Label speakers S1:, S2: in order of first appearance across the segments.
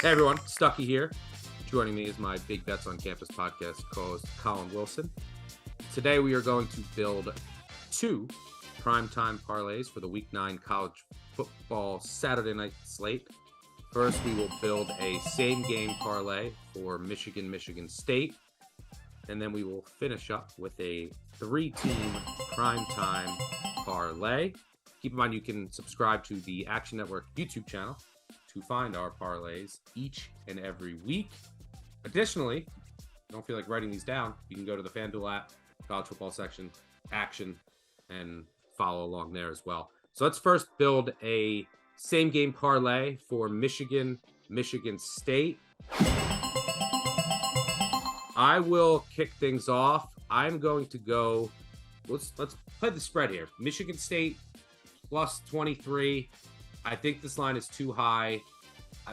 S1: Hey everyone, Stuckey here. Joining me is my Big Bets on Campus podcast co-host Collin Wilson. Today we are going to build two primetime parlays for the Week 9 college football Saturday night slate. First, we will build a same-game parlay for Michigan State. And then we will finish up with a three-team primetime parlay. Keep in mind you can subscribe to the Action Network YouTube channel to find our parlays each and every week. Additionally, don't feel like writing these down, you can go to the FanDuel app, college football section, Action, and follow along there as well. So let's first build a same-game parlay for Michigan State. I will kick things off. I'm going to go, let's play the spread here. Michigan State plus 23. I think this line is too high.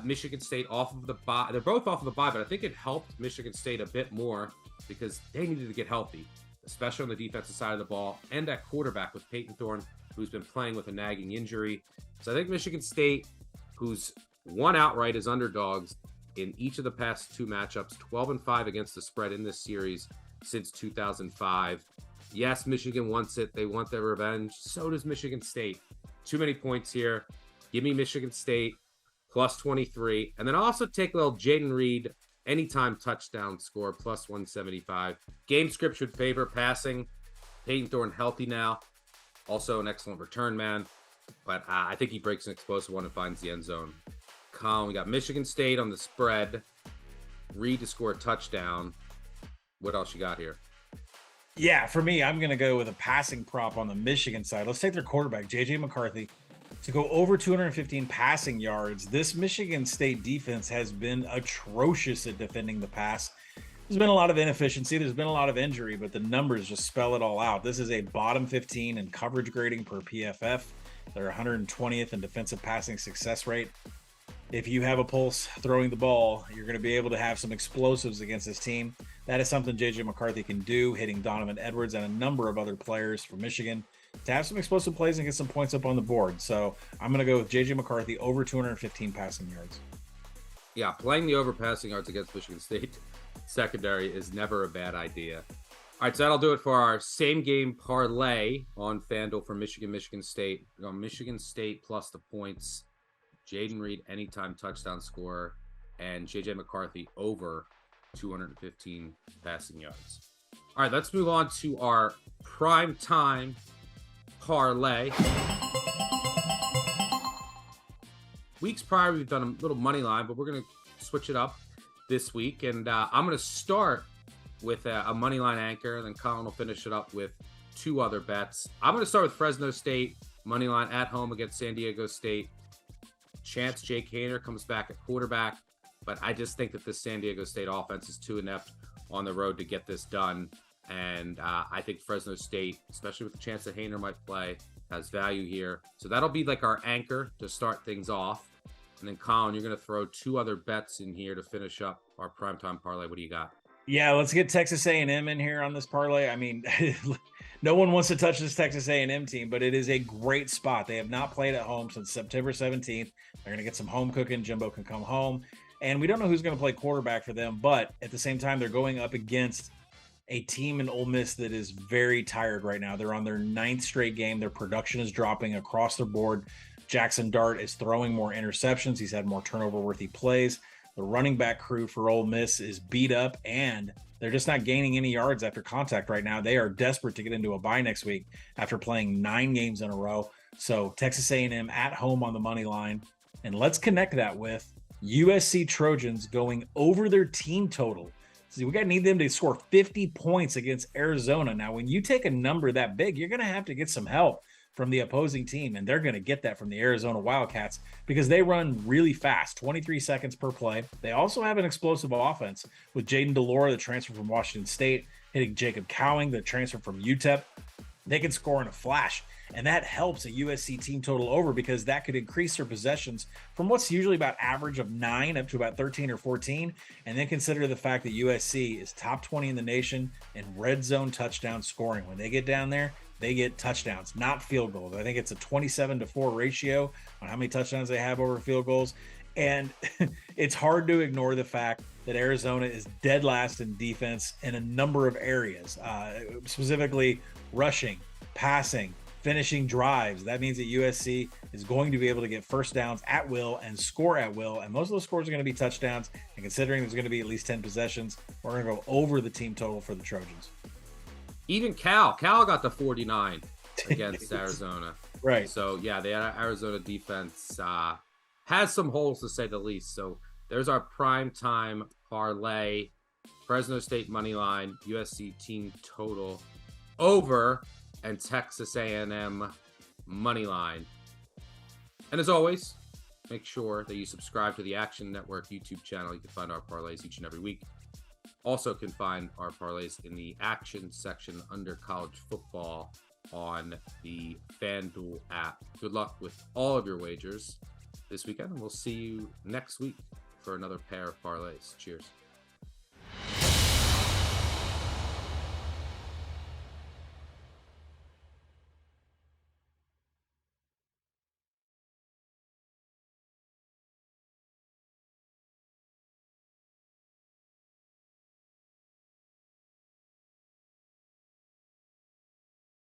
S1: Michigan State off of the bye. They're both off of the bye, but I think it helped Michigan State a bit more because they needed to get healthy, especially on the defensive side of the ball and at quarterback with Peyton Thorne, who's been playing with a nagging injury. So I think Michigan State, who's won outright as underdogs in each of the past two matchups, 12-5 against the spread in this series since 2005. Yes, Michigan wants it. They want their revenge. So does Michigan State. Too many points here. Give me Michigan State plus 23. And then I'll also take a little Jaden Reed anytime touchdown score plus 175. Game script should favor passing. Peyton Thorne healthy now. Also an excellent return man. But I think he breaks an explosive one and finds the end zone. Colin, we got Michigan State on the spread. Reed to score a touchdown. What else you got here?
S2: Yeah, for me, I'm going to go with a passing prop on the Michigan side. Let's take their quarterback, J.J. McCarthy, to go over 215 passing yards. This Michigan State defense has been atrocious at defending the pass. There's been a lot of inefficiency. There's been a lot of injury, but the numbers just spell it all out. This is a bottom 15 in coverage grading per PFF. They're 120th in defensive passing success rate. If you have a pulse throwing the ball, you're going to be able to have some explosives against this team. That is something J.J. McCarthy can do, hitting Donovan Edwards and a number of other players for Michigan to have some explosive plays and get some points up on the board. So I'm going to go with J.J. McCarthy over 215 passing yards.
S1: Yeah, playing the over passing yards against Michigan State secondary is never a bad idea. All right, so that'll do it for our same-game parlay on FanDuel for Michigan State. We got Michigan State plus the points. Jaden Reed anytime touchdown scorer, and J.J. McCarthy over 215 passing yards. All right, let's move on to our prime time parlay. Weeks prior, we've done a little money line, but we're going to switch it up this week, and I'm going to start with a money line anchor, and then Colin will finish it up with two other bets. I'm going to start with Fresno State money line at home against San Diego State. Chance Jake Haener comes back at quarterback, but I just think that this San Diego State offense is too inept on the road to get this done. And I think Fresno State, especially with the chance that Haener might play, has value here. So that'll be like our anchor to start things off. And then Colin, you're going to throw two other bets in here to finish up our primetime parlay. What do you got?
S2: Yeah, let's get Texas A&M in here on this parlay. I mean, no one wants to touch this Texas A&M team, but it is a great spot. They have not played at home since September 17th. They're going to get some home cooking. Jimbo can come home. And we don't know who's going to play quarterback for them, but at the same time, they're going up against a team in Ole Miss that is very tired right now. They're on their 9th straight game. Their production is dropping across the board. Jackson Dart is throwing more interceptions. He's had more turnover-worthy plays. The running back crew for Ole Miss is beat up, and they're just not gaining any yards after contact right now. They are desperate to get into a bye next week after playing 9 games in a row. So Texas A&M at home on the money line. And let's connect that with USC Trojans going over their team total. See, we got to need them to score 50 points against Arizona. Now, when you take a number that big, you're going to have to get some help from the opposing team, and they're going to get that from the Arizona Wildcats because they run really fast, 23 seconds per play. They also have an explosive offense with Jaden Delora, the transfer from Washington State, hitting Jacob Cowing, the transfer from UTEP. They can score in a flash, and that helps a USC team total over because that could increase their possessions from what's usually about average of 9 up to about 13 or 14, and then consider the fact that USC is top 20 in the nation in red zone touchdown scoring. When they get down there, they get touchdowns, not field goals. I think it's a 27-4 ratio on how many touchdowns they have over field goals. And it's hard to ignore the fact that Arizona is dead last in defense in a number of areas, specifically rushing, passing, finishing drives. That means that USC is going to be able to get first downs at will and score at will. And most of those scores are going to be touchdowns. And considering there's going to be at least 10 possessions, we're going to go over the team total for the Trojans.
S1: Even Cal got the 49 against Arizona.
S2: Right.
S1: So, yeah, the Arizona defense has some holes, to say the least. So there's our primetime parlay. Fresno State money line, USC team total over, and Texas A&M money line. And as always, make sure that you subscribe to the Action Network YouTube channel. You can find our parlays each and every week. Also can find our parlays in the action section under college football on the FanDuel app. Good luck with all of your wagers this weekend, and we'll see you next week for another pair of parlays. Cheers.